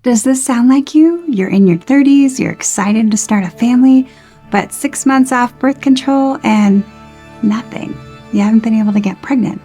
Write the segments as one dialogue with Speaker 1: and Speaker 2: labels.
Speaker 1: Does this sound like you? You're in your 30s, you're excited to start a family, but 6 months off birth control and nothing. You haven't been able to get pregnant.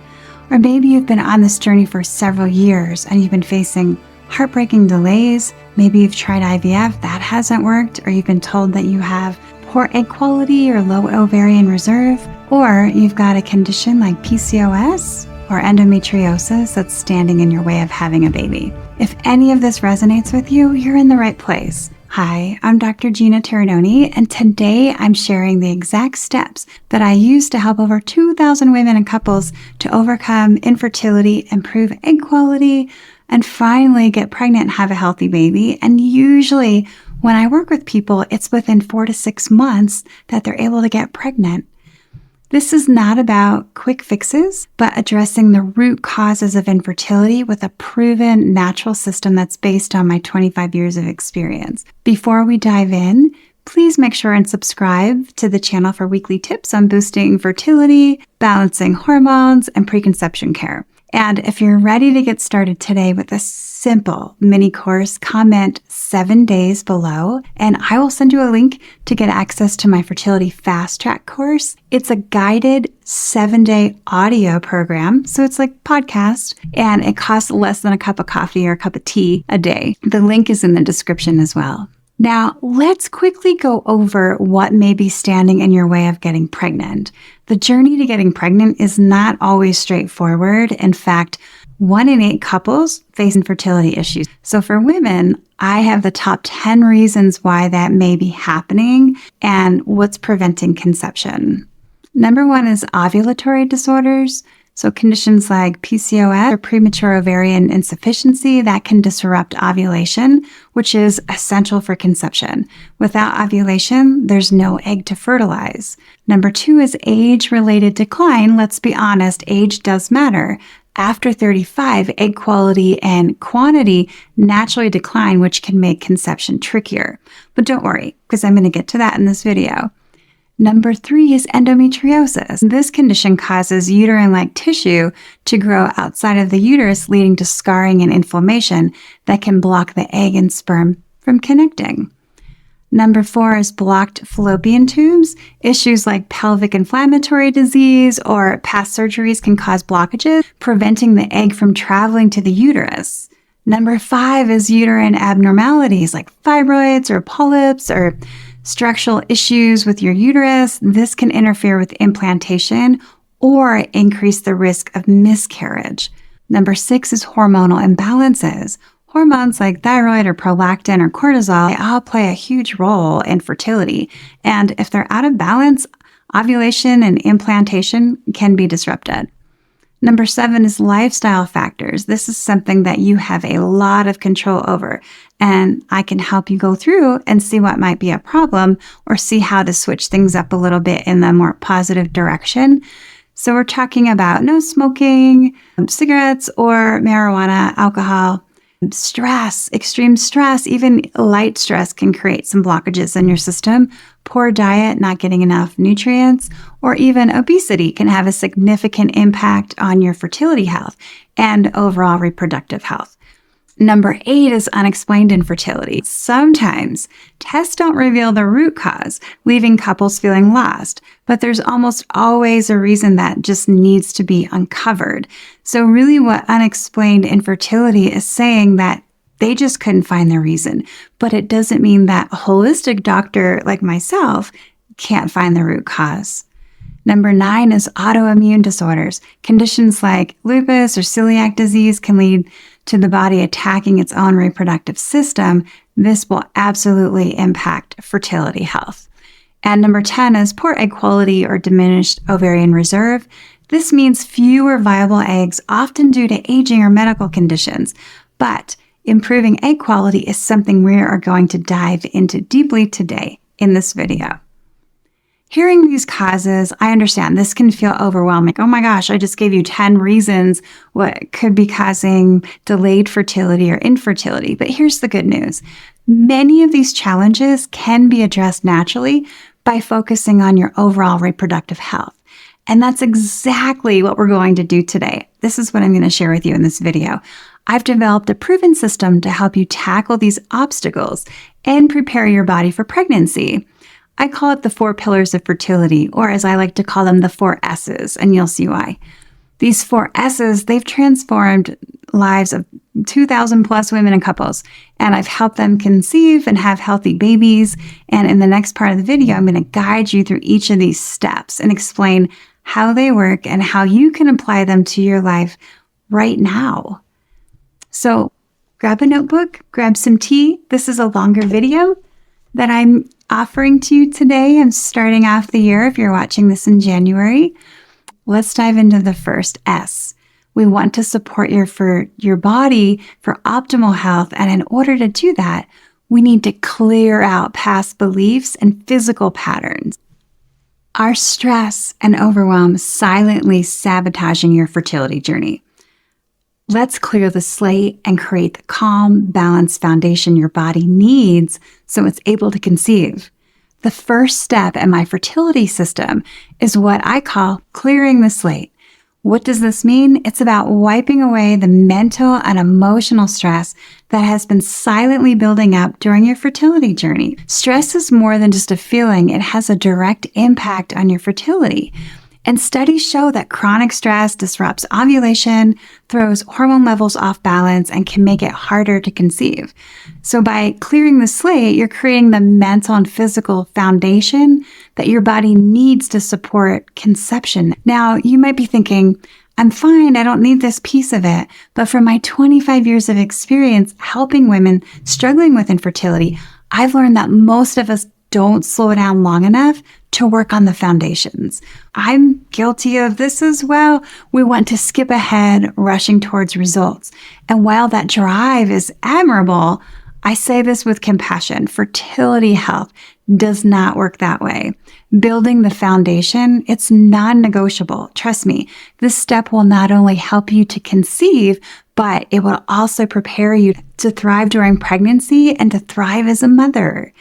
Speaker 1: Or maybe you've been on this journey for several years and you've been facing heartbreaking delays. Maybe you've tried IVF, that hasn't worked, or you've been told that you have poor egg quality or low ovarian reserve, or you've got a condition like PCOS or endometriosis that's standing in your way of having a baby. If any of this resonates with you, you're in the right place. Hi, I'm Dr. Gina, and today I'm sharing the exact steps that I use to help over 2,000 women and couples to overcome infertility, improve egg quality, and finally get pregnant and have a healthy baby. And usually when I work with people, it's within 4 to 6 months that they're able to get pregnant. This is not about quick fixes, but addressing the root causes of infertility with a proven natural system that's based on my 25 years of experience. Before we dive in, please make sure and subscribe to the channel for weekly tips on boosting fertility, balancing hormones, and preconception care. And if you're ready to get started today with a simple mini course, comment 7 days below, and I will send you a link to get access to my fertility fast track course. It's a guided 7-day audio program, so it's like podcast, and it costs less than a cup of coffee or a cup of tea a day. The link is in the description as well. Now, let's quickly go over what may be standing in your way of getting pregnant. The journey to getting pregnant is not always straightforward. In fact, 1 in 8 couples face infertility issues. So for women, I have the top 10 reasons why that may be happening and what's preventing conception. Number 1 is ovulatory disorders. So conditions like PCOS or premature ovarian insufficiency that can disrupt ovulation, which is essential for conception. Without ovulation, there's no egg to fertilize. Number 2 is age-related decline. Let's be honest, age does matter. After 35, egg quality and quantity naturally decline, which can make conception trickier. But don't worry, because I'm going to get to that in this video. Number 3 is endometriosis. This condition causes uterine-like tissue to grow outside of the uterus, leading to scarring and inflammation that can block the egg and sperm from connecting. Number 4 is blocked fallopian tubes. Issues like pelvic inflammatory disease or past surgeries can cause blockages, preventing the egg from traveling to the uterus. Number 5 is uterine abnormalities like fibroids or polyps or structural issues with your uterus. This can interfere with implantation or increase the risk of miscarriage. Number 6 is hormonal imbalances. Hormones like thyroid or prolactin or cortisol, they all play a huge role in fertility. And if they're out of balance, ovulation and implantation can be disrupted. Number 7 is lifestyle factors. This is something that you have a lot of control over, and I can help you go through and see what might be a problem or see how to switch things up a little bit in the more positive direction. So we're talking about no smoking, cigarettes or marijuana, alcohol, stress, extreme stress, even light stress can create some blockages in your system. Poor diet, not getting enough nutrients, or even obesity can have a significant impact on your fertility health and overall reproductive health. Number 8 is unexplained infertility. Sometimes tests don't reveal the root cause, leaving couples feeling lost, but there's almost always a reason that just needs to be uncovered. So really what unexplained infertility is saying that they just couldn't find the reason, but it doesn't mean that a holistic doctor like myself can't find the root cause. Number 9 is autoimmune disorders. Conditions like lupus or celiac disease can lead to the body attacking its own reproductive system. This will absolutely impact fertility health. And number 10 is poor egg quality or diminished ovarian reserve. This means fewer viable eggs, often due to aging or medical conditions. But improving egg quality is something we are going to dive into deeply today in this video. Hearing these causes, I understand this can feel overwhelming. Oh my gosh, I just gave you 10 reasons what could be causing delayed fertility or infertility. But here's the good news. Many of these challenges can be addressed naturally by focusing on your overall reproductive health. And that's exactly what we're going to do today. This is what I'm going to share with you in this video. I've developed a proven system to help you tackle these obstacles and prepare your body for pregnancy. I call it the 4 Pillars of Fertility, or as I like to call them, the 4 S's, and you'll see why. These 4 S's, they've transformed lives of 2,000 plus women and couples, and I've helped them conceive and have healthy babies. And in the next part of the video, I'm going to guide you through each of these steps and explain how they work and how you can apply them to your life right now. So grab a notebook, grab some tea. This is a longer video that I'm offering to you today. I'm starting off the year if you're watching this in January. Let's dive into the first S. We want to support your body for optimal health. And in order to do that, we need to clear out past beliefs and physical patterns. Are stress and overwhelm silently sabotaging your fertility journey? Let's clear the slate and create the calm, balanced foundation your body needs so it's able to conceive. The first step in my fertility system is what I call clearing the slate. What does this mean? It's about wiping away the mental and emotional stress that has been silently building up during your fertility journey. Stress is more than just a feeling. It has a direct impact on your fertility. And studies show that chronic stress disrupts ovulation, throws hormone levels off balance, and can make it harder to conceive. So by clearing the slate, you're creating the mental and physical foundation that your body needs to support conception. Now, you might be thinking, I'm fine, I don't need this piece of it. But from my 25 years of experience helping women struggling with infertility, I've learned that most of us don't slow down long enough to work on the foundations. I'm guilty of this as well. We want to skip ahead, rushing towards results. And while that drive is admirable, I say this with compassion. Fertility health does not work that way. Building the foundation, it's non-negotiable. Trust me, this step will not only help you to conceive, but it will also prepare you to thrive during pregnancy and to thrive as a mother.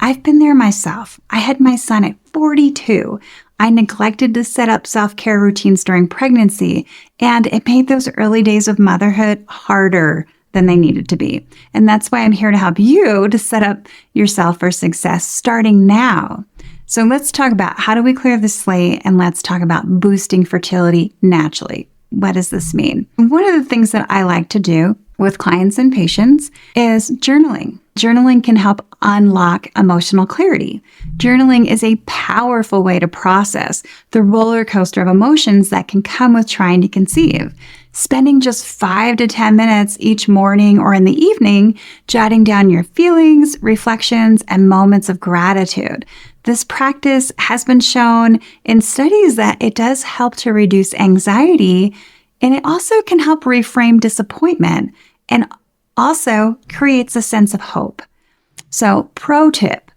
Speaker 1: I've been there myself. I had my son at 42. I neglected to set up self-care routines during pregnancy, and it made those early days of motherhood harder than they needed to be. And that's why I'm here to help you to set up yourself for success starting now. So let's talk about how do we clear the slate, and let's talk about boosting fertility naturally. What does this mean? One of the things that I like to do with clients and patients is journaling. Journaling can help unlock emotional clarity. Journaling is a powerful way to process the roller coaster of emotions that can come with trying to conceive. Spending just 5 to 10 minutes each morning or in the evening, jotting down your feelings, reflections, and moments of gratitude. This practice has been shown in studies that it does help to reduce anxiety, and it also can help reframe disappointment and also creates a sense of hope. So, pro tip,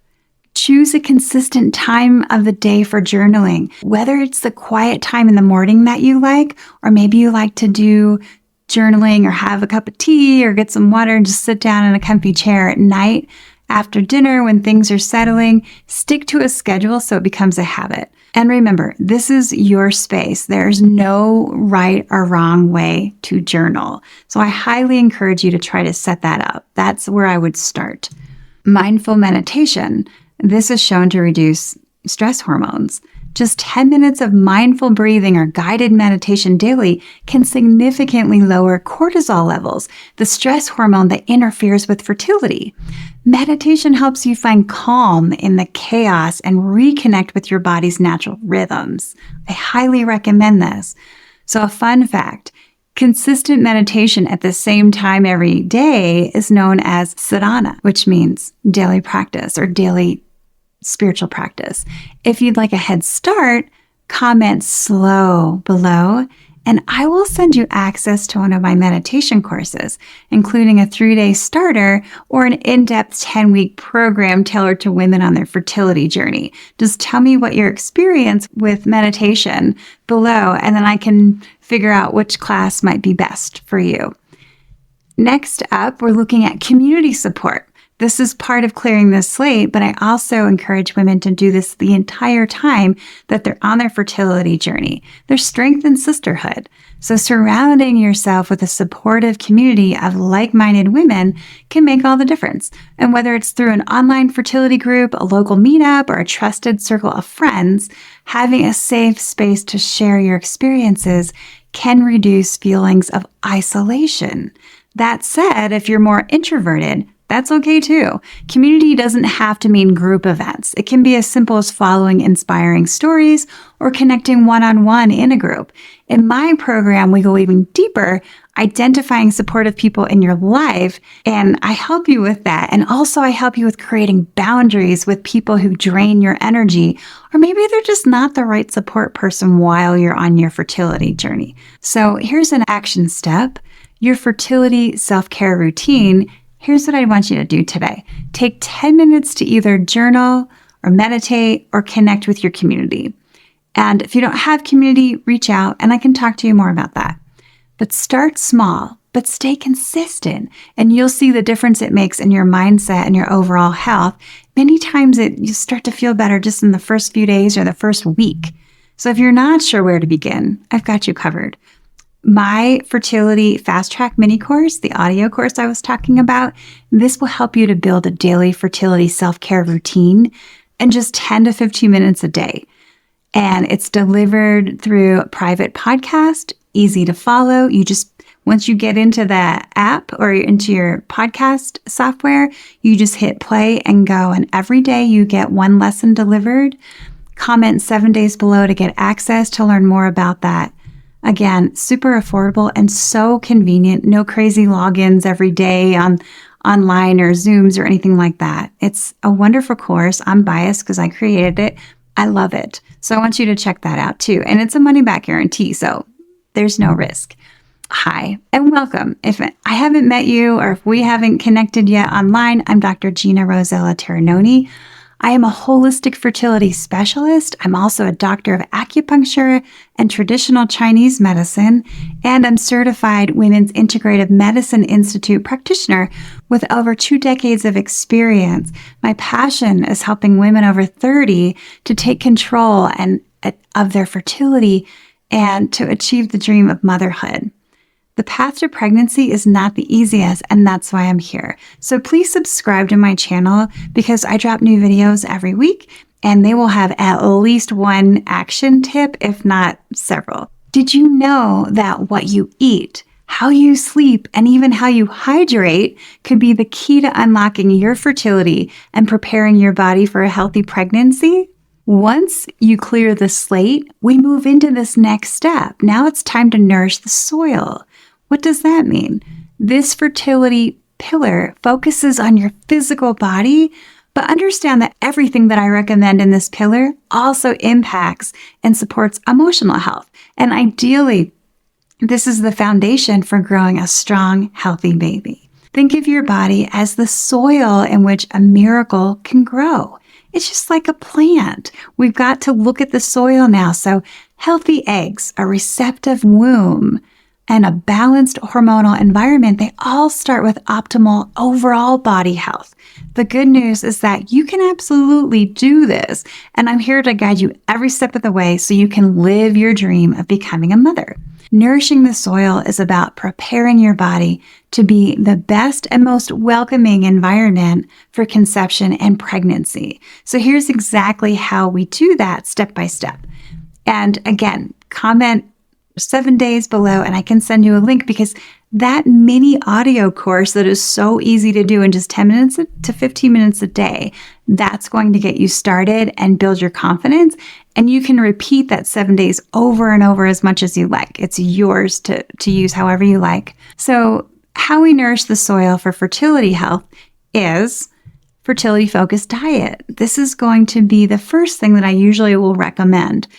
Speaker 1: choose a consistent time of the day for journaling, whether it's the quiet time in the morning that you like, or maybe you like to do journaling or have a cup of tea or get some water and just sit down in a comfy chair at night after dinner when things are settling. Stick to a schedule so it becomes a habit. And remember, this is your space. There's no right or wrong way to journal. So I highly encourage you to try to set that up. That's where I would start. Mindful meditation. This is shown to reduce stress hormones. Just 10 minutes of mindful breathing or guided meditation daily can significantly lower cortisol levels, the stress hormone that interferes with fertility. Meditation helps you find calm in the chaos and reconnect with your body's natural rhythms. I highly recommend this. So a fun fact, consistent meditation at the same time every day is known as sadhana, which means daily practice or daily spiritual practice. If you'd like a head start, comment slow below, and I will send you access to one of my meditation courses, including a 3-day starter or an in-depth 10-week program tailored to women on their fertility journey. Just tell me what your experience with meditation below, and then I can figure out which class might be best for you. Next up, we're looking at community support. This is part of clearing the slate, but I also encourage women to do this the entire time that they're on their fertility journey. There's strength in sisterhood. So surrounding yourself with a supportive community of like-minded women can make all the difference. And whether it's through an online fertility group, a local meetup, or a trusted circle of friends, having a safe space to share your experiences can reduce feelings of isolation. That said, if you're more introverted, that's okay too. Community doesn't have to mean group events. It can be as simple as following inspiring stories or connecting one-on-one in a group. In my program, we go even deeper, identifying supportive people in your life, and I help you with that. And also I help you with creating boundaries with people who drain your energy, or maybe they're just not the right support person while you're on your fertility journey. So here's an action step. Your fertility self-care routine. Here's what I want you to do today. Take 10 minutes to either journal or meditate or connect with your community. And if you don't have community, reach out and I can talk to you more about that. But start small, but stay consistent, and you'll see the difference it makes in your mindset and your overall health. Many times you start to feel better just in the first few days or the first week. So if you're not sure where to begin, I've got you covered. My fertility fast track mini course, the audio course I was talking about, this will help you to build a daily fertility self-care routine in just 10 to 15 minutes a day. And it's delivered through a private podcast, easy to follow. Once you get into the app or into your podcast software, you just hit play and go. And every day you get one lesson delivered. Comment 7 days below to get access to learn more about that. Again, super affordable and so convenient. No crazy logins every day online or Zooms or anything like that. It's a wonderful course. I'm biased because I created it. I love it. So I want you to check that out too. And it's a money back guarantee, so there's no risk. Hi, and welcome. If I haven't met you or if we haven't connected yet online, I'm Dr. Gina Rosella Terranoni. I am a holistic fertility specialist. I'm also a doctor of acupuncture and traditional Chinese medicine, and I'm certified Women's Integrative Medicine Institute practitioner with over 2 decades of experience. My passion is helping women over 30 to take control of their fertility and to achieve the dream of motherhood. The path to pregnancy is not the easiest, and that's why I'm here. So please subscribe to my channel because I drop new videos every week, and they will have at least one action tip, if not several. Did you know that what you eat, how you sleep, and even how you hydrate could be the key to unlocking your fertility and preparing your body for a healthy pregnancy? Once you clear the slate, we move into this next step. Now it's time to nourish the soil. What does that mean? This fertility pillar focuses on your physical body, but understand that everything that I recommend in this pillar also impacts and supports emotional health. And ideally, this is the foundation for growing a strong, healthy baby. Think of your body as the soil in which a miracle can grow. It's just like a plant. We've got to look at the soil now. So healthy eggs, a receptive womb, and a balanced hormonal environment, they all start with optimal overall body health. The good news is that you can absolutely do this, and I'm here to guide you every step of the way so you can live your dream of becoming a mother. Nourishing the soil is about preparing your body to be the best and most welcoming environment for conception and pregnancy. So here's exactly how we do that step by step. And again, comment 7 days below and I can send you a link, because that mini audio course that is so easy to do in just 10 minutes to 15 minutes a day, that's going to get you started and build your confidence. And you can repeat that 7 days over and over as much as you like. It's yours to use however you like. So how we nourish the soil for fertility health is fertility-focused diet. This is going to be the first thing that I usually will recommend.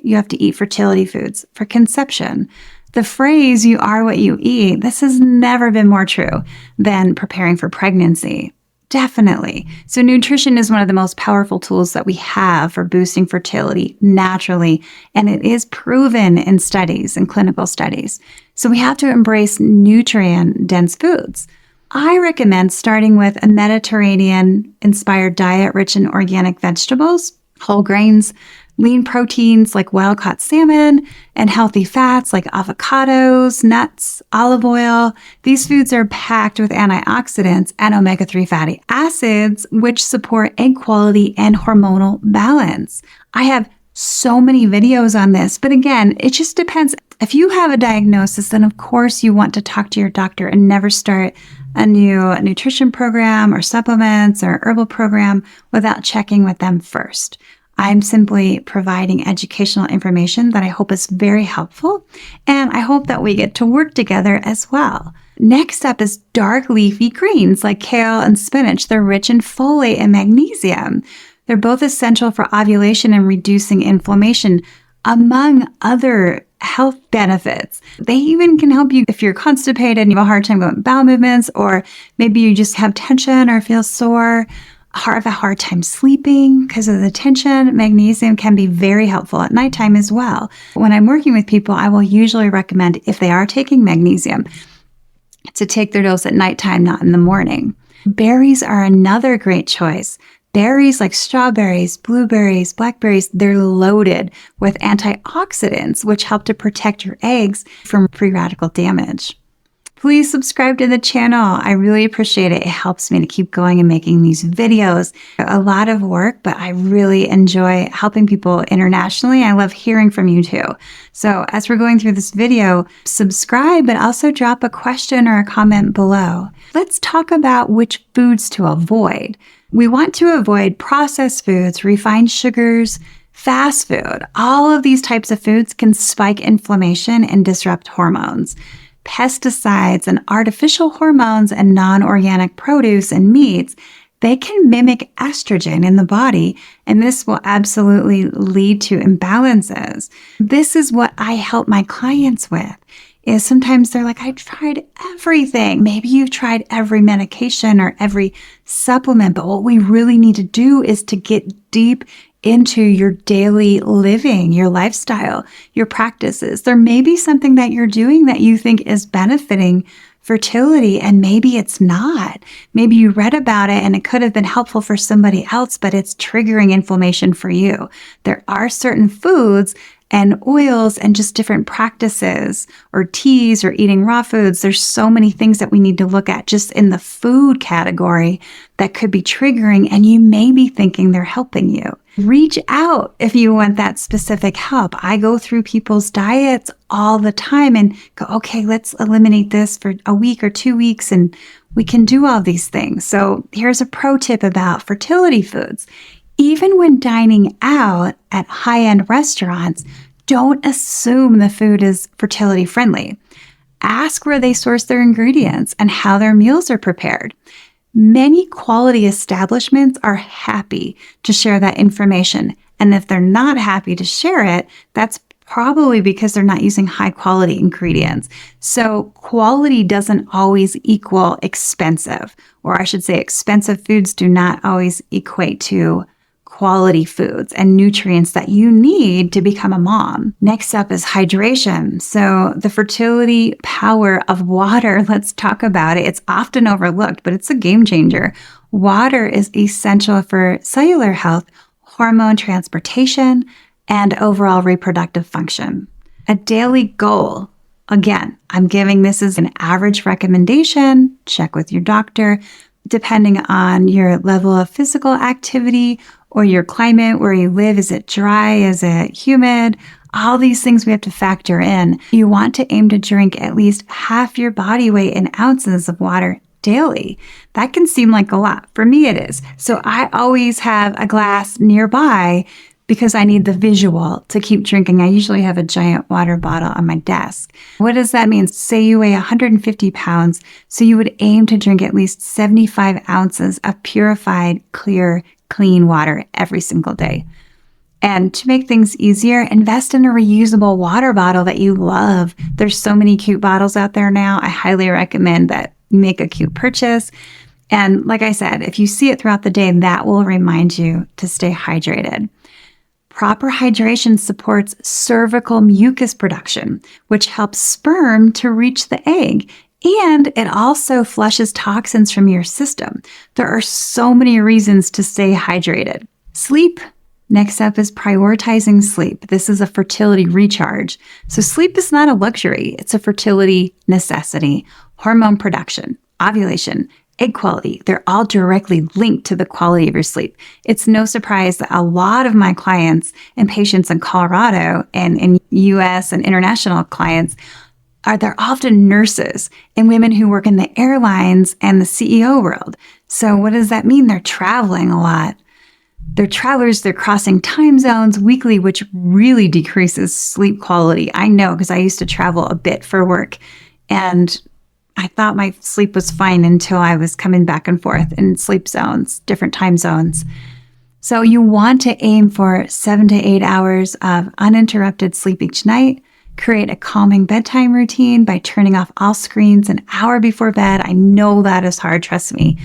Speaker 1: You have to eat fertility foods for conception. The phrase, you are what you eat, this has never been more true than preparing for pregnancy. Definitely. So nutrition is one of the most powerful tools that we have for boosting fertility naturally, and it is proven in studies, in clinical studies. So we have to embrace nutrient-dense foods. I recommend starting with a Mediterranean-inspired diet rich in organic vegetables, whole grains, lean proteins like wild-caught salmon, and healthy fats like avocados, nuts, olive oil. These foods are packed with antioxidants and omega-3 fatty acids, which support egg quality and hormonal balance. I have so many videos on this, but again, it just depends. If you have a diagnosis, then of course you want to talk to your doctor and never start a new nutrition program or supplements or herbal program without checking with them first. I'm simply providing educational information that I hope is very helpful, and I hope that we get to work together as well. Next up is dark leafy greens like kale and spinach. They're rich in folate and magnesium. They're both essential for ovulation and reducing inflammation, among other health benefits. They even can help you if you're constipated and you have a hard time going bowel movements, or maybe you just have tension or feel sore, have a hard time sleeping because of the tension. Magnesium can be very helpful at nighttime as well. When I'm working with people, I will usually recommend, if they are taking magnesium, to take their dose at nighttime, not in the morning. Berries are another great choice. Berries like strawberries, blueberries, blackberries, they're loaded with antioxidants, which help to protect your eggs from free radical damage. Please subscribe to the channel. I really appreciate it. It helps me to keep going and making these videos. A lot of work, but I really enjoy helping people internationally. I love hearing from you too. So as we're going through this video, subscribe, but also drop a question or a comment below. Let's talk about which foods to avoid. We want to avoid processed foods, refined sugars, fast food. All of these types of foods can spike inflammation and disrupt hormones. Pesticides and artificial hormones and non-organic produce and meats, they can mimic estrogen in the body, and this will absolutely lead to imbalances. This is what I help my clients with. Is sometimes they're like, I tried everything. Maybe you've tried every medication or every supplement, but what we really need to do is to get deep into your daily living, your lifestyle, your practices. There may be something that you're doing that you think is benefiting fertility, and maybe it's not. Maybe you read about it and it could have been helpful for somebody else, but it's triggering inflammation for you. There are certain foods and oils and just different practices, or teas, or eating raw foods. There's so many things that we need to look at just in the food category that could be triggering, and you may be thinking they're helping you. Reach out if you want that specific help. I go through people's diets all the time and go, okay, let's eliminate this for a week or 2 weeks, and we can do all these things. So here's a pro tip about fertility foods. Even when dining out at high-end restaurants, don't assume the food is fertility friendly. Ask where they source their ingredients and how their meals are prepared. Many quality establishments are happy to share that information, and if they're not happy to share it, that's probably because they're not using high quality ingredients. So quality doesn't always equal expensive, or I should say expensive foods do not always equate to quality foods and nutrients that you need to become a mom. Next up is hydration. So the fertility power of water, let's talk about it. It's often overlooked, but it's a game changer. Water is essential for cellular health, hormone transportation, and overall reproductive function. A daily goal. Again, I'm giving this as an average recommendation. Check with your doctor, depending on your level of physical activity or your climate, where you live. Is it dry? Is it humid? All these things we have to factor in. You want to aim to drink at least half your body weight in ounces of water daily. That can seem like a lot. For me, it is. So I always have a glass nearby because I need the visual to keep drinking. I usually have a giant water bottle on my desk. What does that mean? Say you weigh 150 pounds, so you would aim to drink at least 75 ounces of purified, clear, clean water every single day. And to make things easier, invest in a reusable water bottle that you love. There's so many cute bottles out there now. I highly recommend that you make a cute purchase. And like I said, if you see it throughout the day, that will remind you to stay hydrated. Proper hydration supports cervical mucus production, which helps sperm to reach the egg And it also flushes toxins from your system. There are so many reasons to stay hydrated. Sleep. Next up is prioritizing sleep. This is a fertility recharge. So sleep is not a luxury. It's a fertility necessity. Hormone production, ovulation, egg quality, they're all directly linked to the quality of your sleep. It's no surprise that a lot of my clients and patients in Colorado and in US and international clients they're often nurses and women who work in the airlines and the CEO world. So what does that mean? They're traveling a lot. They're travelers, they're crossing time zones weekly, which really decreases sleep quality. I know because I used to travel a bit for work and I thought my sleep was fine until I was coming back and forth in sleep zones, different time zones. So you want to aim for 7 to 8 hours of uninterrupted sleep each night. Create a calming bedtime routine by turning off all screens an hour before bed. I know that is hard, trust me.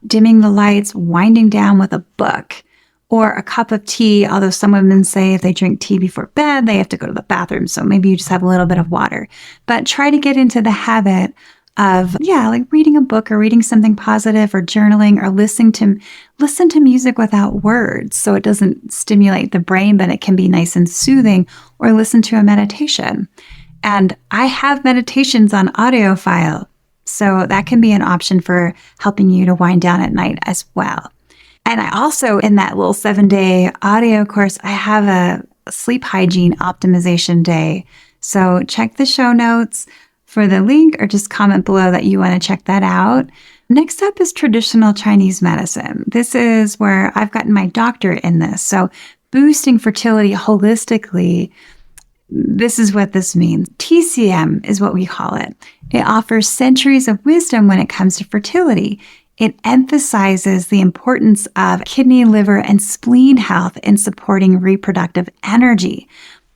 Speaker 1: Dimming the lights, winding down with a book or a cup of tea, although some women say if they drink tea before bed, they have to go to the bathroom. So maybe you just have a little bit of water. But try to get into the habit of, like reading a book or reading something positive or journaling or listen to music without words. So it doesn't stimulate the brain, but it can be nice and soothing, or listen to a meditation. And I have meditations on audio file. So that can be an option for helping you to wind down at night as well. And I also, in that little 7-day audio course, I have a sleep hygiene optimization day. So check the show notes for the link or just comment below that you want to check that out. Next up is traditional Chinese medicine. This is where I've gotten my doctorate in this. So boosting fertility holistically, this is what this means. TCM is what we call it. It offers centuries of wisdom when it comes to fertility. It emphasizes the importance of kidney, liver, and spleen health in supporting reproductive energy.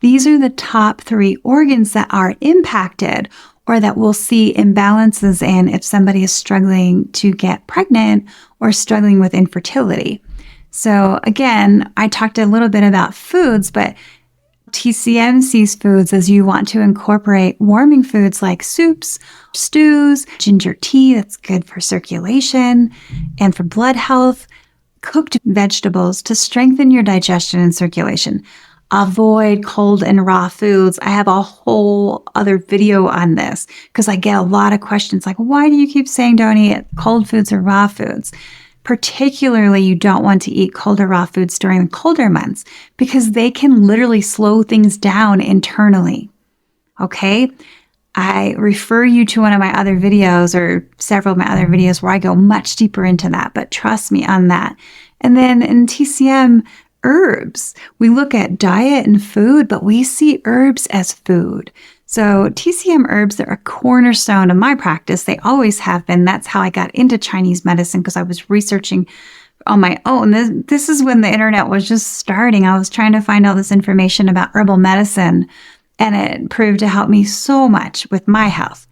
Speaker 1: These are the top 3 organs that are impacted or that we'll see imbalances in if somebody is struggling to get pregnant or struggling with infertility. So again, I talked a little bit about foods, but TCM sees foods as you want to incorporate warming foods like soups, stews, ginger tea, that's good for circulation and for blood health, cooked vegetables to strengthen your digestion and circulation. Avoid cold and raw foods. I have a whole other video on this because I get a lot of questions like, why do you keep saying don't eat cold foods or raw foods? Particularly, you don't want to eat cold or raw foods during the colder months because they can literally slow things down internally. Okay? I refer you to one of my other videos or several of my other videos where I go much deeper into that, but trust me on that. And then in TCM, herbs. We look at diet and food, but we see herbs as food. So TCM herbs are a cornerstone of my practice. They always have been. That's how I got into Chinese medicine because I was researching on my own. This is when the internet was just starting. I was trying to find all this information about herbal medicine, and it proved to help me so much with my health.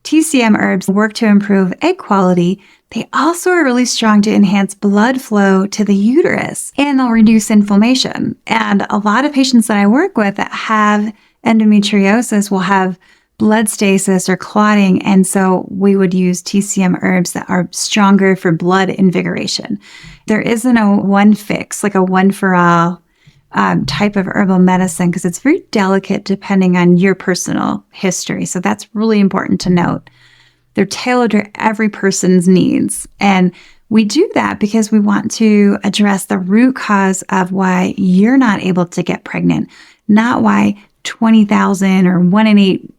Speaker 1: TCM herbs work to improve egg quality. They also are really strong to enhance blood flow to the uterus, and they'll reduce inflammation. And a lot of patients that I work with that have endometriosis will have blood stasis or clotting. And so we would use TCM herbs that are stronger for blood invigoration. There isn't a one fix, like a one for all type of herbal medicine, because it's very delicate depending on your personal history. So that's really important to note. They're tailored to every person's needs. And we do that because we want to address the root cause of why you're not able to get pregnant, not why 20,000 or 1 in 8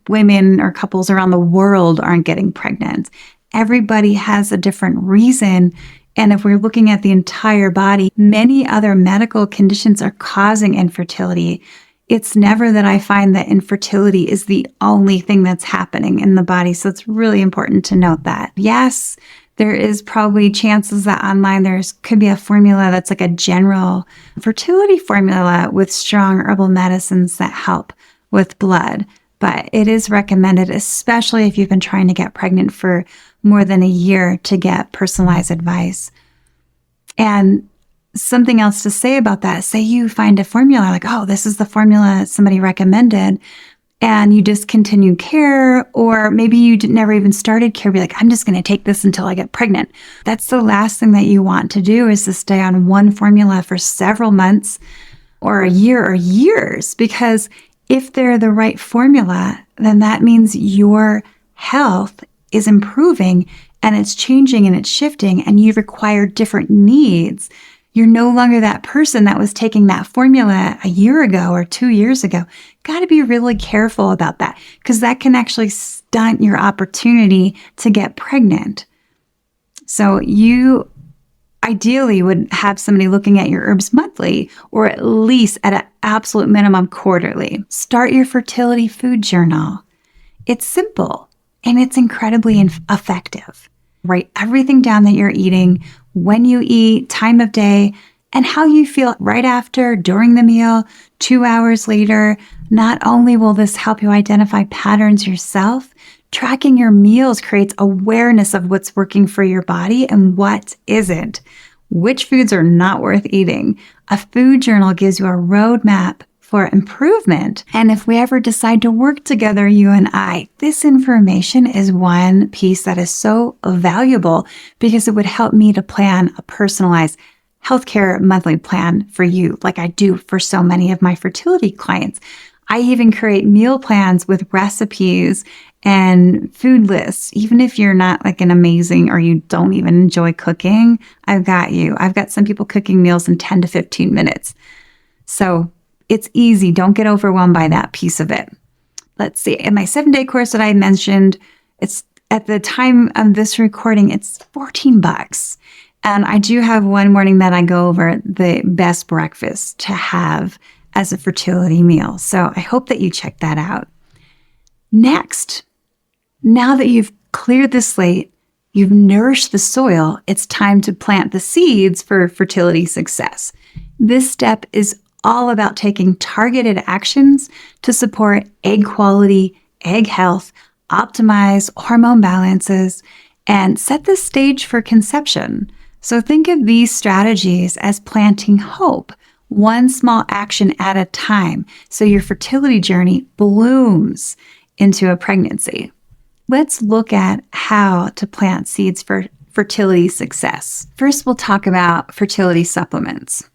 Speaker 1: women or couples around the world aren't getting pregnant. Everybody has a different reason. And if we're looking at the entire body, many other medical conditions are causing infertility. It's never that I find that infertility is the only thing that's happening in the body. So it's really important to note that. Yes, there is probably chances that online could be a formula that's like a general fertility formula with strong herbal medicines that help with blood. But it is recommended, especially if you've been trying to get pregnant for more than a year, to get personalized advice. And something else to say about that, say you find a formula like, oh, this is the formula somebody recommended. and you discontinue care, or maybe you never even started care, be like, I'm just going to take this until I get pregnant. That's the last thing that you want to do, is to stay on one formula for several months or a year or years, because if they're the right formula, then that means your health is improving and it's changing and it's shifting, and you require different needs. You're no longer that person that was taking that formula a year ago or 2 years ago. Got to be really careful about that, because that can actually stunt your opportunity to get pregnant. So you ideally would have somebody looking at your herbs monthly, or at least at an absolute minimum quarterly. Start your fertility food journal. It's simple and it's incredibly effective. Write everything down that you're eating, when you eat, time of day, and how you feel right after, during the meal, 2 hours later. Not only will this help you identify patterns yourself, tracking your meals creates awareness of what's working for your body and what isn't, which foods are not worth eating. A food journal gives you a roadmap for improvement. And if we ever decide to work together, you and I, this information is one piece that is so valuable, because it would help me to plan a personalized healthcare monthly plan for you, like I do for so many of my fertility clients. I even create meal plans with recipes and food lists. Even if you're not like an amazing, or you don't even enjoy cooking, I've got you. I've got some people cooking meals in 10 to 15 minutes. So it's easy. Don't get overwhelmed by that piece of it. Let's see. In my 7-day course that I mentioned, it's at the time of this recording, it's $14. And I do have one morning that I go over the best breakfast to have as a fertility meal. So I hope that you check that out. Next, now that you've cleared the slate, you've nourished the soil, it's time to plant the seeds for fertility success. This step is all about taking targeted actions to support egg quality, egg health, optimize hormone balances, and set the stage for conception. So think of these strategies as planting hope, one small action at a time, so your fertility journey blooms into a pregnancy. Let's look at how to plant seeds for fertility success. First, we'll talk about fertility supplements.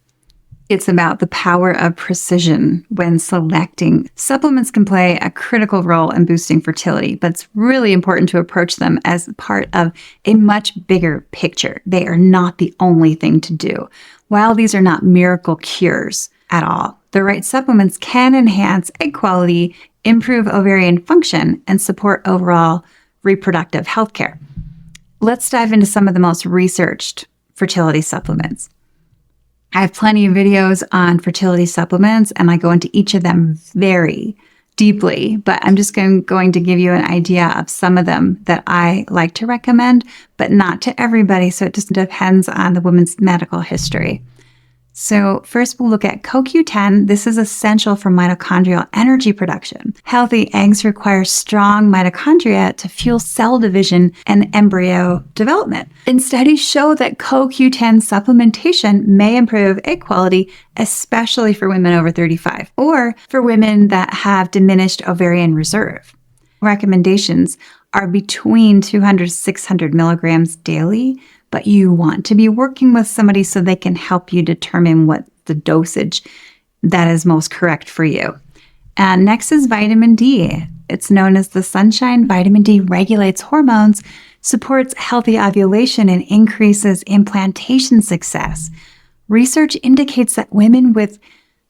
Speaker 1: It's about the power of precision when selecting. Supplements can play a critical role in boosting fertility, but it's really important to approach them as part of a much bigger picture. They are not the only thing to do. While these are not miracle cures at all, the right supplements can enhance egg quality, improve ovarian function, and support overall reproductive health care. Let's dive into some of the most researched fertility supplements. I have plenty of videos on fertility supplements, and I go into each of them very deeply, but I'm just going to give you an idea of some of them that I like to recommend, but not to everybody. So it just depends on the woman's medical history. So first we'll look at CoQ10. This is essential for mitochondrial energy production. Healthy eggs require strong mitochondria to fuel cell division and embryo development. And studies show that CoQ10 supplementation may improve egg quality, especially for women over 35 or for women that have diminished ovarian reserve. Recommendations are between 200 to 600 milligrams daily, but you want to be working with somebody so they can help you determine what the dosage that is most correct for you. And next is vitamin D. It's known as the sunshine. Vitamin D regulates hormones, supports healthy ovulation, and increases implantation success. Research indicates that women with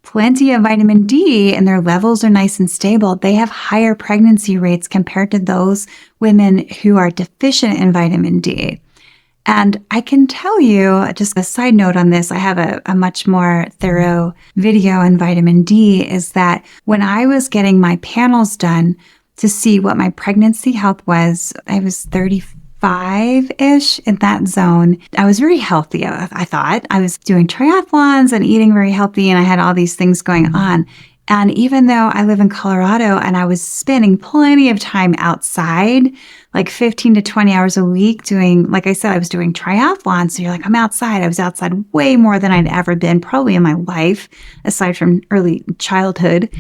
Speaker 1: plenty of vitamin D and their levels are nice and stable, they have higher pregnancy rates compared to those women who are deficient in vitamin D. And I can tell you, just a side note on this, I have a much more thorough video on vitamin D, is that when I was getting my panels done to see what my pregnancy health was, I was 35-ish in that zone. I was very healthy, I thought. I was doing triathlons and eating very healthy, and I had all these things going on. And even though I live in Colorado and I was spending plenty of time outside, like 15 to 20 hours a week doing, like I said, I was doing triathlons. So you're like, I'm outside. I was outside way more than I'd ever been, probably in my life, aside from early childhood.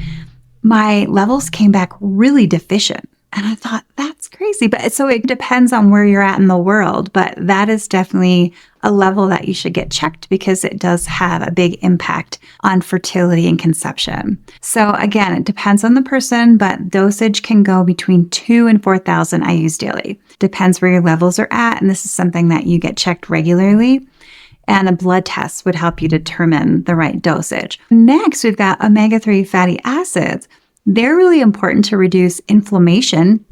Speaker 1: my levels came back really deficient. And I thought, that's crazy. But so it depends on where you're at in the world. But that is definitely a level that you should get checked because it does have a big impact on fertility and conception. So again, it depends on the person, but dosage can go between 2 and 4,000 IUs daily. Depends where your levels are at. And this is something that you get checked regularly. And a blood test would help you determine the right dosage. Next, we've got omega-3 fatty acids. They're really important to reduce inflammation.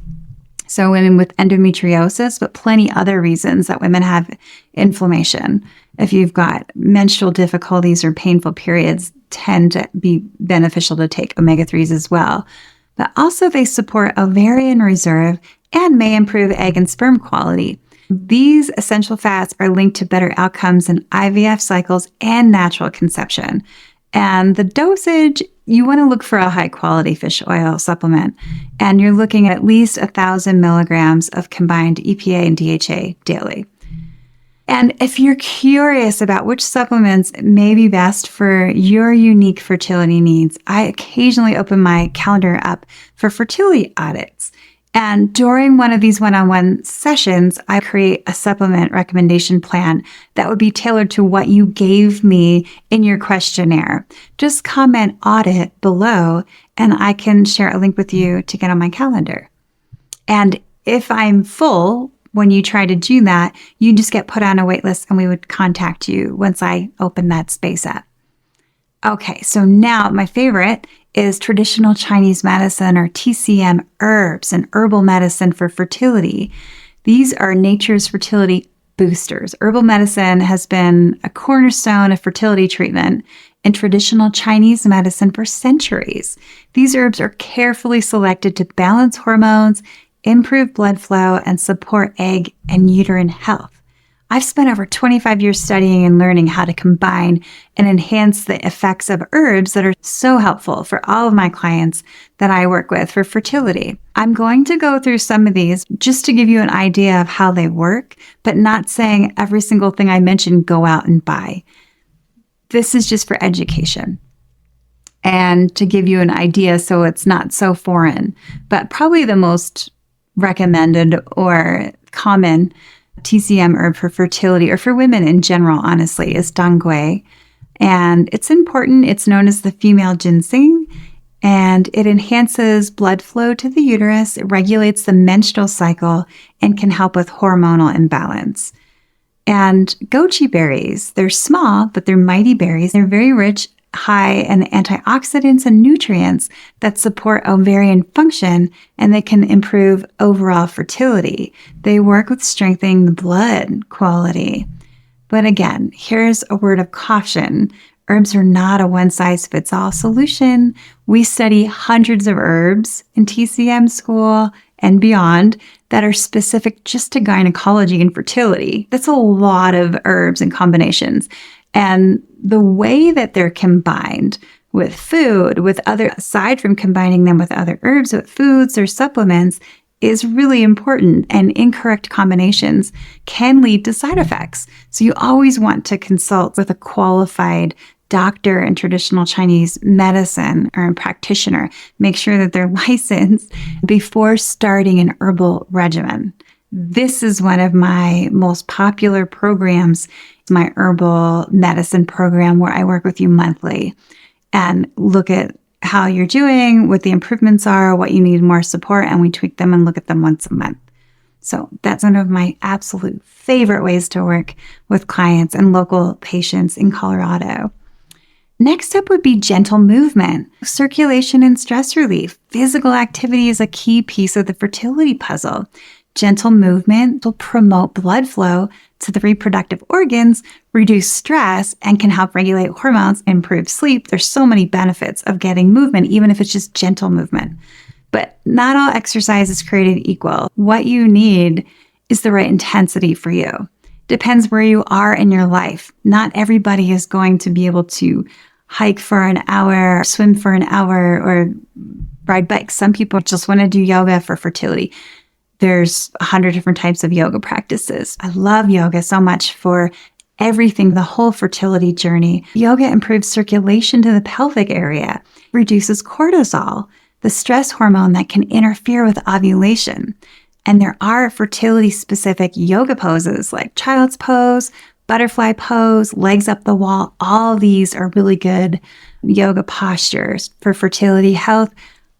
Speaker 1: So women with endometriosis, but plenty other reasons that women have inflammation. If you've got menstrual difficulties or painful periods, tend to be beneficial to take omega-3s as well. But also they support ovarian reserve and may improve egg and sperm quality. These essential fats are linked to better outcomes in IVF cycles and natural conception. And the dosage, you want to look for a high quality fish oil supplement. And you're looking at least 1,000 milligrams of combined EPA and DHA daily. And if you're curious about which supplements may be best for your unique fertility needs, I occasionally open my calendar up for fertility audits. And during one of these one-on-one sessions, I create a supplement recommendation plan that would be tailored to what you gave me in your questionnaire. Just comment audit below and I can share a link with you to get on my calendar. And if I'm full, when you try to do that, you just get put on a wait list and we would contact you once I open that space up. Okay, so now my favorite is traditional Chinese medicine or TCM herbs and herbal medicine for fertility. These are nature's fertility boosters. Herbal medicine has been a cornerstone of fertility treatment in traditional Chinese medicine for centuries. These herbs are carefully selected to balance hormones, improve blood flow, and support egg and uterine health. I've spent over 25 years studying and learning how to combine and enhance the effects of herbs that are so helpful for all of my clients that I work with for fertility. I'm going to go through some of these just to give you an idea of how they work, but not saying every single thing I mentioned go out and buy. This is just for education and to give you an idea so it's not so foreign. But probably the most recommended or common TCM herb for fertility, or for women in general, honestly, is dongui. And it's important. It's known as the female ginseng, and it enhances blood flow to the uterus. It regulates the menstrual cycle and can help with hormonal imbalance. And goji berries, they're small, but they're mighty berries. They're very rich, high in antioxidants and nutrients that support ovarian function, and they can improve overall fertility. They work with strengthening the blood quality. But again, here's a word of caution. Herbs are not a one-size-fits-all solution. We study hundreds of herbs in TCM school and beyond that are specific just to gynecology and fertility. That's a lot of herbs and combinations. And the way that they're combined with food, with other, aside from combining them with other herbs, with foods or supplements, is really important. And incorrect combinations can lead to side effects. So you always want to consult with a qualified doctor in traditional Chinese medicine or a practitioner. Make sure that they're licensed before starting an herbal regimen. This is one of my most popular programs, my herbal medicine program, where I work with you monthly and look at how you're doing, what the improvements are, what you need more support, and we tweak them and look at them once a month. So that's one of my absolute favorite ways to work with clients and local patients in Colorado. Next up would be gentle movement, circulation and stress relief. Physical activity is a key piece of the fertility puzzle. Gentle movement will promote blood flow to the reproductive organs, reduce stress, and can help regulate hormones, improve sleep. There's so many benefits of getting movement, even if it's just gentle movement. But not all exercise is created equal. What you need is the right intensity for you. Depends where you are in your life. Not everybody is going to be able to hike for an hour, swim for an hour, or ride bikes. Some people just want to do yoga for fertility. There's 100 different types of yoga practices. I love yoga so much for everything, the whole fertility journey. Yoga improves circulation to the pelvic area, reduces cortisol, the stress hormone that can interfere with ovulation. And there are fertility-specific yoga poses like child's pose, butterfly pose, legs up the wall. All these are really good yoga postures for fertility health.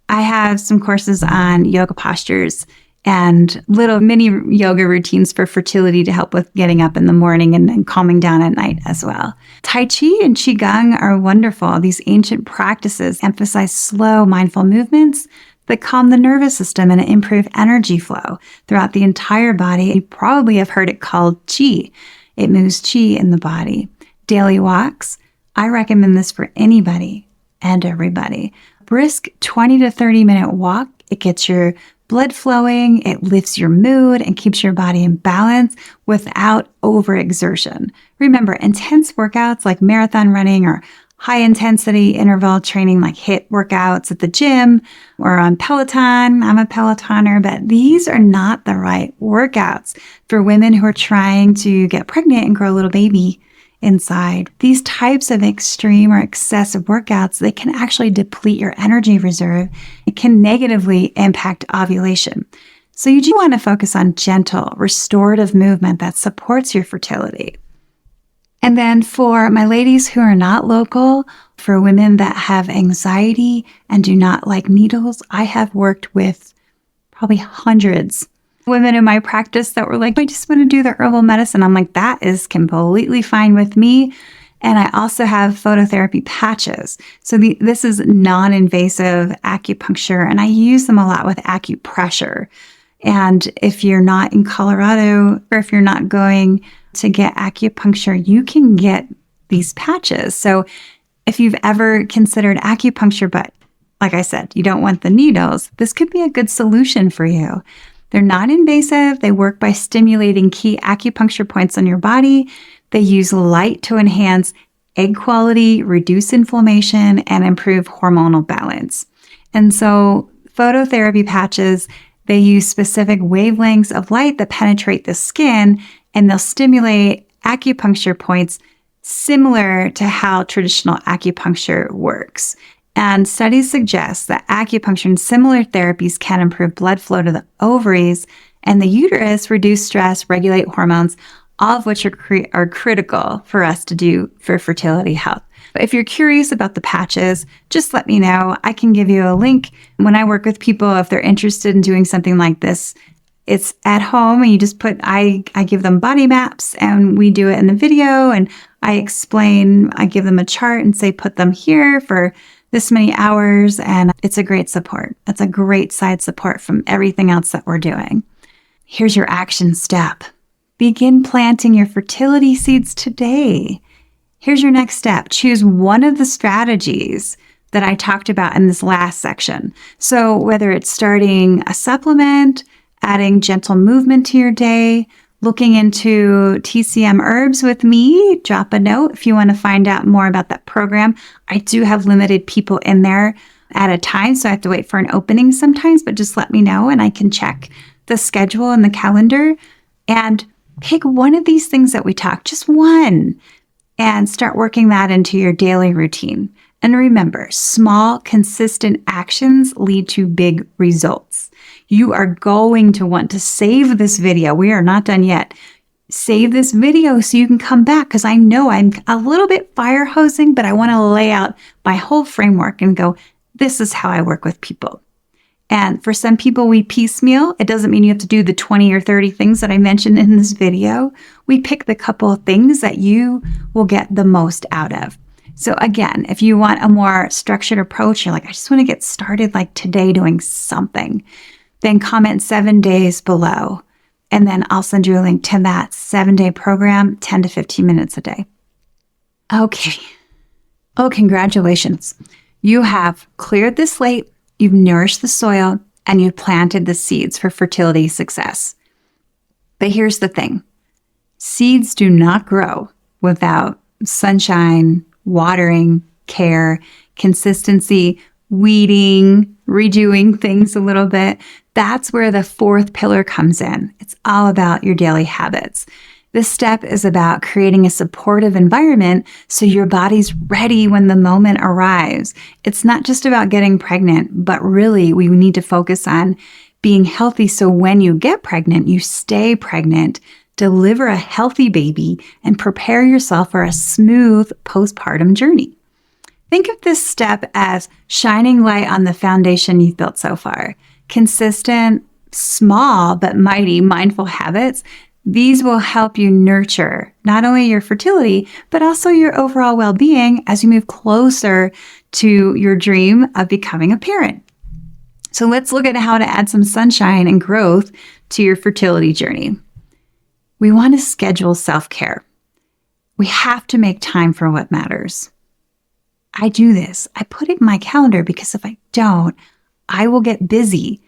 Speaker 1: I have some courses on yoga postures and little mini yoga routines for fertility to help with getting up in the morning and then calming down at night as well. Tai Chi and Qigong are wonderful. These ancient practices emphasize slow, mindful movements that calm the nervous system and improve energy flow throughout the entire body. You probably have heard it called Qi. It moves Qi in the body. Daily walks. I recommend this for anybody and everybody. Brisk 20 to 30 minute walk. It gets your blood flowing, it lifts your mood and keeps your body in balance without overexertion. Remember, intense workouts like marathon running or high intensity interval training like HIIT workouts at the gym or on Peloton. I'm a Pelotoner, but these are not the right workouts for women who are trying to get pregnant and grow a little baby inside. These types of extreme or excessive workouts, they can actually deplete your energy reserve. It can negatively impact ovulation. So you do want to focus on gentle, restorative movement that supports your fertility. And then for my ladies who are not local, for women that have anxiety and do not like needles, I have worked with probably hundreds women in my practice that were like, I just want to do the herbal medicine. I'm like, that is completely fine with me. And I also have phototherapy patches. So this is non-invasive acupuncture, and I use them a lot with acupressure. And if you're not in Colorado, or if you're not going to get acupuncture, you can get these patches. So if you've ever considered acupuncture, but like I said, you don't want the needles, this could be a good solution for you. They're non-invasive. They work by stimulating key acupuncture points on your body. They use light to enhance egg quality, reduce inflammation, and improve hormonal balance. And so phototherapy patches, they use specific wavelengths of light that penetrate the skin, and they'll stimulate acupuncture points similar to how traditional acupuncture works. And studies suggest that acupuncture and similar therapies can improve blood flow to the ovaries and the uterus, reduce stress, regulate hormones, all of which are critical for us to do for fertility health. But if you're curious about the patches, just let me know. I can give you a link. When I work with people, if they're interested in doing something like this, it's at home and you just I give them body maps and we do it in the video, and I give them a chart and say, put them here for this many hours, and it's a great support. It's a great side support from everything else that we're doing. Here's your action step. Begin planting your fertility seeds today. Here's your next step. Choose one of the strategies that I talked about in this last section. So whether it's starting a supplement, adding gentle movement to your day, looking into TCM herbs with me, drop a note if you want to find out more about that program. I do have limited people in there at a time, so I have to wait for an opening sometimes, but just let me know and I can check the schedule and the calendar and pick one of these things that we talked, just one, and start working that into your daily routine. And remember, small, consistent actions lead to big results. You are going to want to save this video. We are not done yet. Save this video so you can come back, because I know I'm a little bit fire hosing, but I want to lay out my whole framework and go, this is how I work with people. And for some people, we piecemeal. It doesn't mean you have to do the 20 or 30 things that I mentioned in this video. We pick the couple of things that you will get the most out of. So again, if you want a more structured approach, you're like, I just want to get started like today doing something, then comment 7 days below. And then I'll send you a link to that 7-day program, 10 to 15 minutes a day. Okay. Oh, congratulations. You have cleared the slate, you've nourished the soil, and you've planted the seeds for fertility success. But here's the thing. Seeds do not grow without sunshine, watering, care, consistency, weeding, redoing things a little bit. That's where the fourth pillar comes in. It's all about your daily habits. This step is about creating a supportive environment so your body's ready when the moment arrives. It's not just about getting pregnant, but really we need to focus on being healthy so when you get pregnant, you stay pregnant, deliver a healthy baby, and prepare yourself for a smooth postpartum journey. Think of this step as shining light on the foundation you've built so far. Consistent, small but mighty mindful habits. These will help you nurture not only your fertility, but also your overall well-being as you move closer to your dream of becoming a parent. So let's look at how to add some sunshine and growth to your fertility journey. We want to schedule self-care. We have to make time for what matters. I do this. I put it in my calendar because if I don't, I will get busy.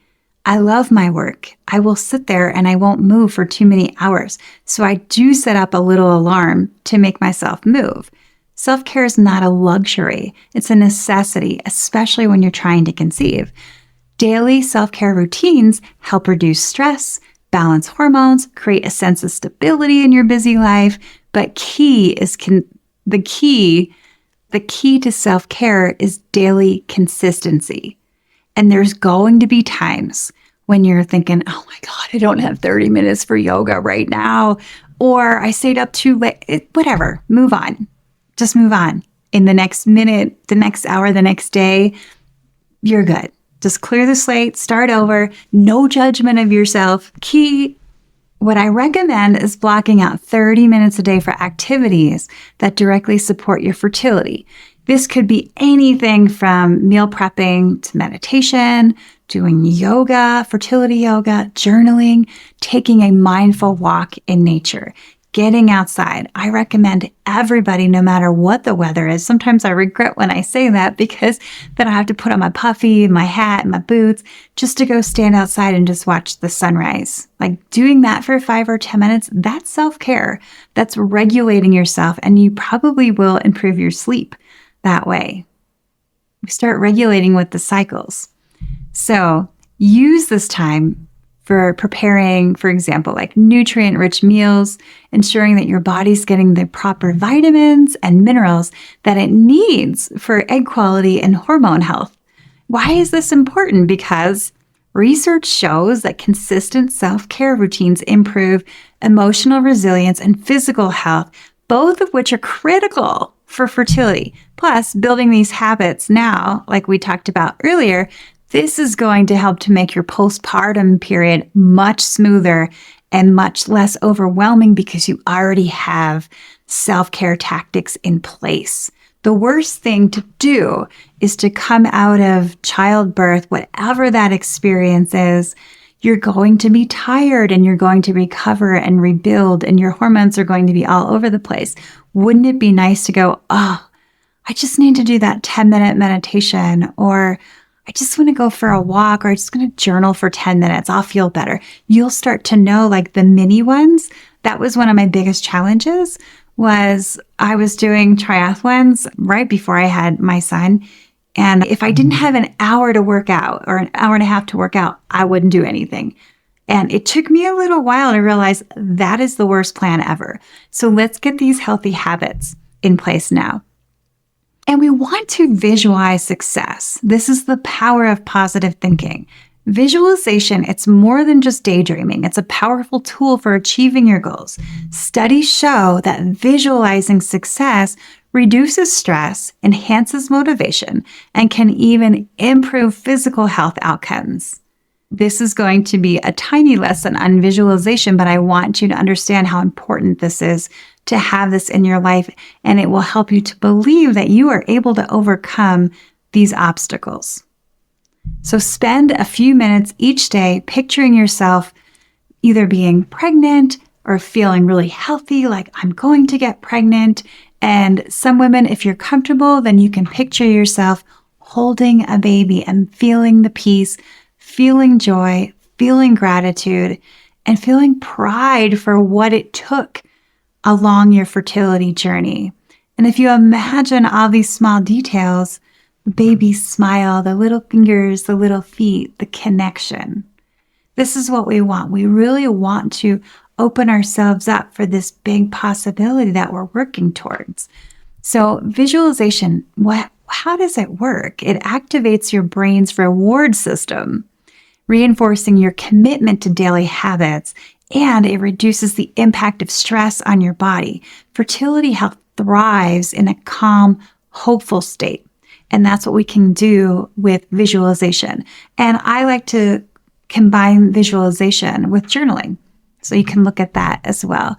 Speaker 1: I love my work. I will sit there and I won't move for too many hours. So I do set up a little alarm to make myself move. Self-care is not a luxury. It's a necessity, especially when you're trying to conceive. Daily self-care routines help reduce stress, balance hormones, create a sense of stability in your busy life. But the key to self-care is daily consistency. And there's going to be times when you're thinking, oh my God, I don't have 30 minutes for yoga right now. Or I stayed up too late, whatever, move on. Just move on. In the next minute, the next hour, the next day, you're good. Just clear the slate, start over, no judgment of yourself. What I recommend is blocking out 30 minutes a day for activities that directly support your fertility. This could be anything from meal prepping to meditation, doing yoga, fertility yoga, journaling, taking a mindful walk in nature, getting outside. I recommend everybody, no matter what the weather is. Sometimes I regret when I say that because then I have to put on my puffy, my hat, and my boots just to go stand outside and just watch the sunrise. Like doing that for 5 or 10 minutes, that's self-care. That's regulating yourself, and you probably will improve your sleep that way. We start regulating with the cycles. So use this time for preparing, for example, like nutrient-rich meals, ensuring that your body's getting the proper vitamins and minerals that it needs for egg quality and hormone health. Why is this important? Because research shows that consistent self-care routines improve emotional resilience and physical health, both of which are critical for fertility. Plus, building these habits now, like we talked about earlier, this is going to help to make your postpartum period much smoother and much less overwhelming because you already have self-care tactics in place. The worst thing to do is to come out of childbirth, whatever that experience is, you're going to be tired and you're going to recover and rebuild and your hormones are going to be all over the place. Wouldn't it be nice to go, oh, I just need to do that 10-minute meditation, or I just want to go for a walk, or I'm just going to journal for 10 minutes. I'll feel better. You'll start to know like the mini ones. That was one of my biggest challenges was I was doing triathlons right before I had my son. And if I didn't have an hour to work out or an hour and a half to work out, I wouldn't do anything. And it took me a little while to realize that is the worst plan ever. So let's get these healthy habits in place now. And we want to visualize success. This is the power of positive thinking. Visualization, it's more than just daydreaming. It's a powerful tool for achieving your goals. Studies show that visualizing success reduces stress, enhances motivation, and can even improve physical health outcomes. This is going to be a tiny lesson on visualization, but I want you to understand how important this is to have this in your life, and it will help you to believe that you are able to overcome these obstacles. So spend a few minutes each day picturing yourself either being pregnant or feeling really healthy, like I'm going to get pregnant. And some women, if you're comfortable, then you can picture yourself holding a baby and feeling the peace, feeling joy, feeling gratitude, and feeling pride for what it took along your fertility journey. And if you imagine all these small details, the baby's smile, the little fingers, the little feet, the connection. This is what we want. We really want to open ourselves up for this big possibility that we're working towards. So visualization, how does it work? It activates your brain's reward system, reinforcing your commitment to daily habits, and it reduces the impact of stress on your body. Fertility health thrives in a calm, hopeful state. And that's what we can do with visualization. And I like to combine visualization with journaling. So you can look at that as well.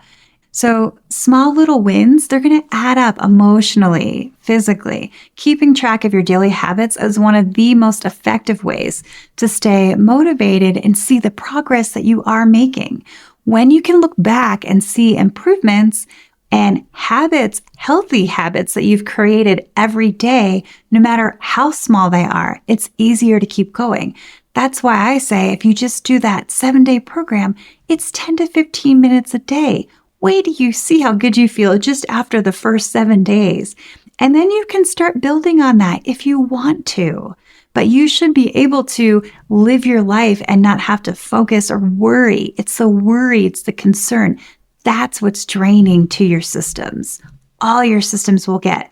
Speaker 1: So small little wins, they're going to add up emotionally, physically. Keeping track of your daily habits is one of the most effective ways to stay motivated and see the progress that you are making. When you can look back and see improvements and habits, healthy habits that you've created every day, no matter how small they are, it's easier to keep going. That's why I say if you just do that 7-day program, it's 10 to 15 minutes a day. Wait till you see how good you feel just after the first 7 days. And then you can start building on that if you want to. But you should be able to live your life and not have to focus or worry. It's the worry, it's the concern. That's what's draining to your systems. All your systems will get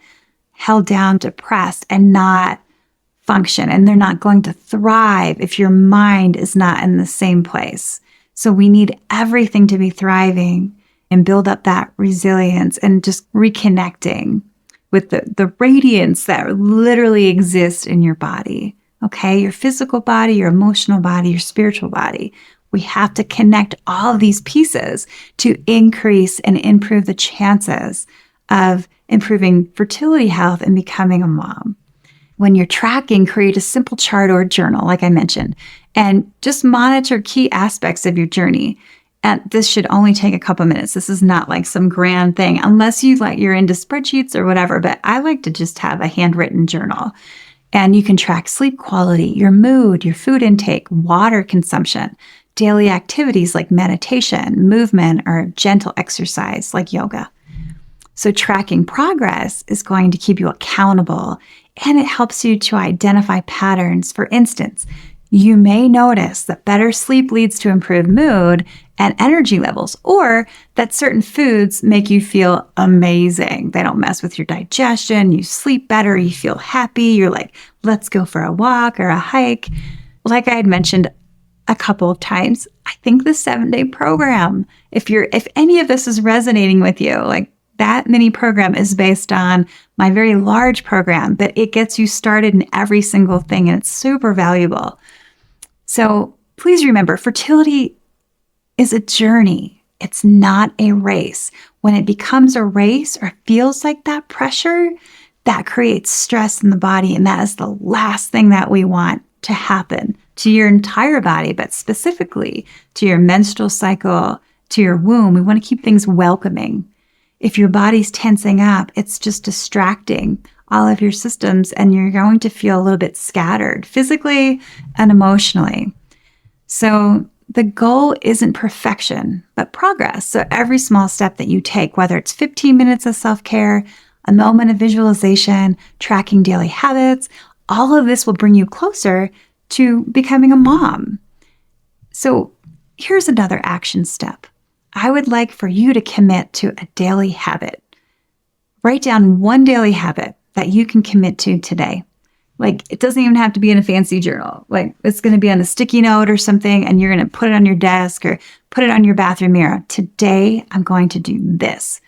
Speaker 1: held down, depressed, and not function. And they're not going to thrive if your mind is not in the same place. So we need everything to be thriving and build up that resilience and just reconnecting with the radiance that literally exists in your body. Okay, your physical body, your emotional body, your spiritual body. We have to connect all of these pieces to increase and improve the chances of improving fertility health and becoming a mom. When you're tracking, create a simple chart or journal, like I mentioned, and just monitor key aspects of your journey. And this should only take a couple minutes. This is not like some grand thing, unless you're into spreadsheets or whatever, but I like to just have a handwritten journal. And you can track sleep quality, your mood, your food intake, water consumption, daily activities like meditation, movement, or gentle exercise like yoga. So tracking progress is going to keep you accountable, and it helps you to identify patterns. For instance, you may notice that better sleep leads to improved mood and energy levels, or that certain foods make you feel amazing. They don't mess with your digestion. You sleep better. You feel happy. You're like, let's go for a walk or a hike. Like I had mentioned a couple of times, I think the 7-day program, if any of this is resonating with you, like that mini program is based on my very large program, but it gets you started in every single thing, and it's super valuable. So please remember, fertility is a journey. It's not a race. When it becomes a race or feels like that pressure, that creates stress in the body. And that is the last thing that we want to happen to your entire body, but specifically to your menstrual cycle, to your womb. We want to keep things welcoming. If your body's tensing up, it's just distracting all of your systems, and you're going to feel a little bit scattered physically and emotionally. So the goal isn't perfection, but progress. So every small step that you take, whether it's 15 minutes of self-care, a moment of visualization, tracking daily habits, all of this will bring you closer to becoming a mom. So here's another action step. I would like for you to commit to a daily habit. Write down one daily habit that you can commit to today. Like, it doesn't even have to be in a fancy journal. Like, it's going to be on a sticky note or something, and you're going to put it on your desk or put it on your bathroom mirror. Today, I'm going to do this.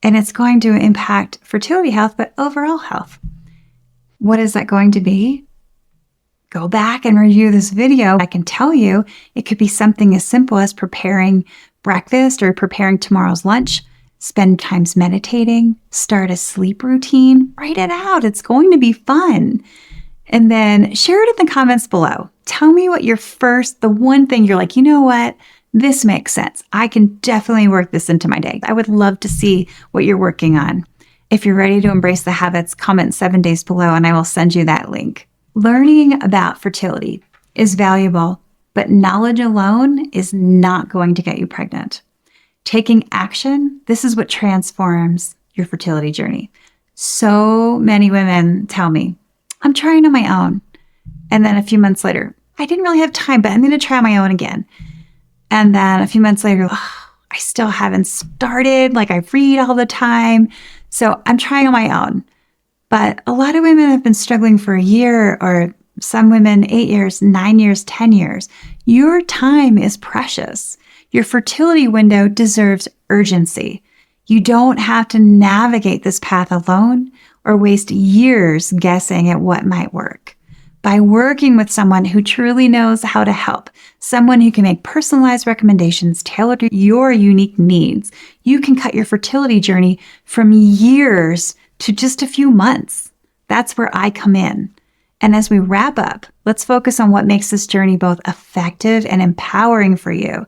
Speaker 1: And it's going to impact fertility health, but overall health. What is that going to be? Go back and review this video. I can tell you it could be something as simple as preparing breakfast or preparing tomorrow's lunch. Spend time meditating, start a sleep routine, write it out. It's going to be fun. And then share it in the comments below. Tell me what the one thing you're like, you know what? This makes sense. I can definitely work this into my day. I would love to see what you're working on. If you're ready to embrace the habits, comment 7 days below and I will send you that link. Learning about fertility is valuable, but knowledge alone is not going to get you pregnant. Taking action, this is what transforms your fertility journey. So many women tell me, I'm trying on my own. And then a few months later, I didn't really have time, but I'm going to try on my own again. And then a few months later, oh, I still haven't started. Like, I read all the time. So I'm trying on my own. But a lot of women have been struggling for a year, or some women 8 years, 9 years, 10 years. Your time is precious. Your fertility window deserves urgency. You don't have to navigate this path alone or waste years guessing at what might work. By working with someone who truly knows how to help, someone who can make personalized recommendations tailored to your unique needs, you can cut your fertility journey from years to just a few months. That's where I come in. And as we wrap up, let's focus on what makes this journey both effective and empowering for you.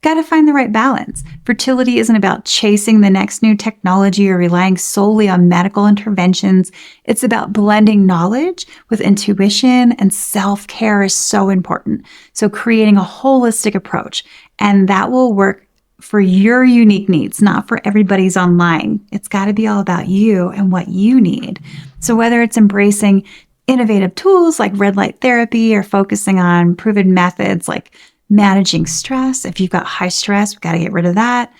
Speaker 1: Got to find the right balance. Fertility isn't about chasing the next new technology or relying solely on medical interventions. It's about blending knowledge with intuition, and self-care is so important. So creating a holistic approach, and that will work for your unique needs, not for everybody's online. It's got to be all about you and what you need. So whether it's embracing innovative tools like red light therapy, or focusing on proven methods like managing stress. If you've got high stress, we've got to get rid of that.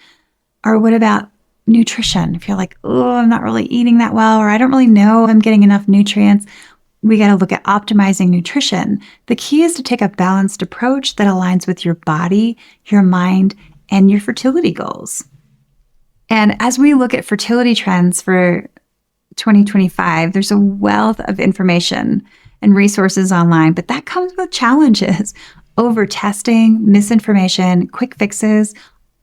Speaker 1: Or what about nutrition? If you're like, oh, I'm not really eating that well, or I don't really know if I'm getting enough nutrients, we got to look at optimizing nutrition. The key is to take a balanced approach that aligns with your body, your mind, and your fertility goals. And as we look at fertility trends for 2025, there's a wealth of information and resources online, but that comes with challenges. Over testing, misinformation, quick fixes,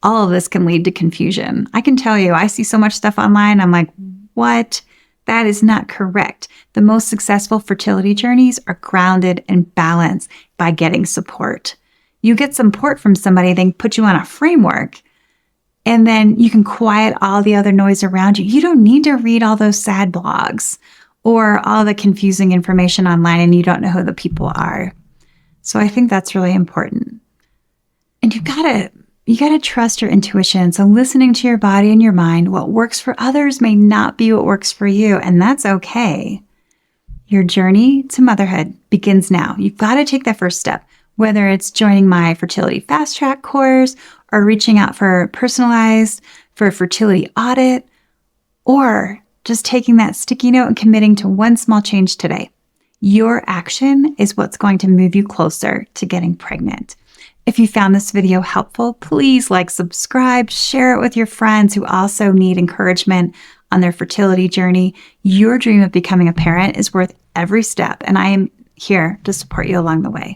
Speaker 1: all of this can lead to confusion. I can tell you, I see so much stuff online. I'm like, what? That is not correct. The most successful fertility journeys are grounded in balance by getting support. You get support from somebody, they put you on a framework, and then you can quiet all the other noise around you. You don't need to read all those sad blogs or all the confusing information online, and you don't know who the people are. So I think that's really important. And you gotta trust your intuition. So listening to your body and your mind, what works for others may not be what works for you, and that's okay. Your journey to motherhood begins now. You've got to take that first step, whether it's joining my fertility fast track course, or reaching out for a fertility audit, or just taking that sticky note and committing to one small change today. Your action is what's going to move you closer to getting pregnant. If you found this video helpful, please like, subscribe, share it with your friends who also need encouragement on their fertility journey. Your dream of becoming a parent is worth every step, and I am here to support you along the way.